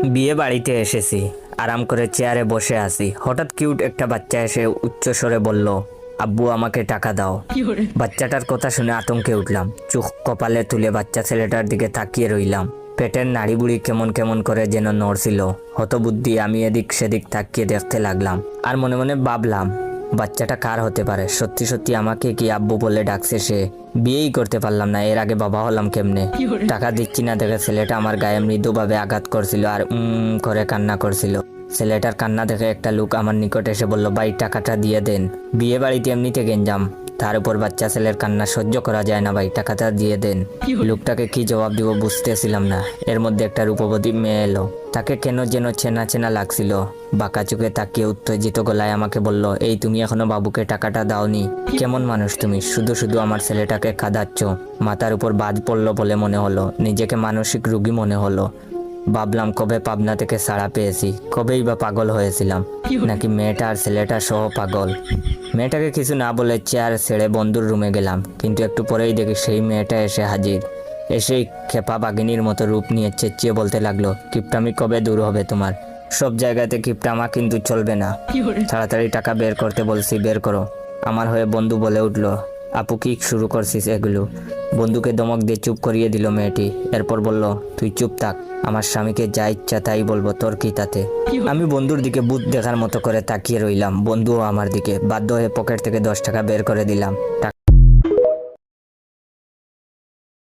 বিয়ে বাড়িতে এসেছি, আরাম করে চেয়ারে বসে আছি। হঠাৎ কিউট একটা বাচ্চা এসে উচ্চ স্বরে বলল, আব্বু আমাকে টাকা দাও। বাচ্চাটার কথা শুনে আতঙ্কে উঠলাম। চোখ কপালে তুলে বাচ্চা ছেলেটার দিকে তাকিয়ে রইলাম। পেটের নাড়িবুড়ি কেমন কেমন করে যেন নড়ছিল। হতবুদ্ধি আমি এদিক সেদিক তাকিয়ে দেখতে লাগলাম। আর মনে মনে ভাবলাম, বাচ্চাটা কার হতে পারে? সত্যি সত্যি আমাকে কি আব্বু বলে ডাকছে সে? বিয়েই করতে পারলাম না, এর আগে বাবা হলাম কেমনে? টাকা দিচ্ছি না দেখে ছেলেটা আমার গায়ে মৃদুভাবে আঘাত করছিল আর করে কান্না করছিল। ছেলেটার কান্না দেখে একটা লোক আমার নিকট এসে বলল, ভাই টাকাটা দিয়ে দেন। বিয়ে বাড়িতে এমনিতে গেঞ্জাম, তার উপর বাচ্চা ছেলের কান্না সহ্য করা যায় না, ভাই টাকাটা দিয়ে দেন। লোকটাকে কি জবাব দিব বুঝতেছিলাম না। এর মধ্যে একটা রূপবতী মেয়ে এলো। তাকে কেন যেন চেনা চেনা লাগছিল। বাঁকা চোখে তাকিয়ে উত্তেজিত গলায় আমাকে বলল, এই তুমি এখনো বাবুকে টাকাটা দাওনি? কেমন মানুষ তুমি, শুধু শুধু আমার ছেলেটাকে কাঁদাচ্ছ? মাথার উপর বাজ পড়লো বলে মনে হলো, নিজেকে মানসিক রোগী মনে হলো। ভাবলাম কবে পাবনা থেকে ছাড়া পেয়েছি, কবেই বা পাগল হয়েছিলাম, নাকি মেয়েটা আর ছেলেটা সহ পাগল। মেয়েটাকে কিছু না বলে চেয়ার ছেড়ে বন্ধুর রুমে গেলাম, কিন্তু একটু পরেই দেখি সেই মেয়েটা এসে হাজির। এসেই খেপা বাঘিনীর মতো রূপ নিয়ে চেঁচিয়ে বলতে লাগলো, কিপটামি কবে দূর হবে তোমার? সব জায়গাতে কিপটামা কিন্তু চলবে না। তাড়াতাড়ি টাকা বের করতে বলছি, বের করো। আমার হয়ে বন্ধু বলে উঠলো, আপু কি শুরু করছিস এগুলো? বন্ধুকে ধমক দিয়ে চুপ করিয়ে দিল মেয়েটি। এরপর বলল, তুই চুপ থাক, আমার স্বামীকে যা ইচ্ছা তাই বলবো, তোর কি তাতে? আমি বন্ধুর দিকে ভূত দেখার মতো করে তাকিয়ে রইলাম। বন্ধুও আমার দিকে। বাধ্য হয়ে পকেট থেকে 10 টাকা বের করে দিলাম।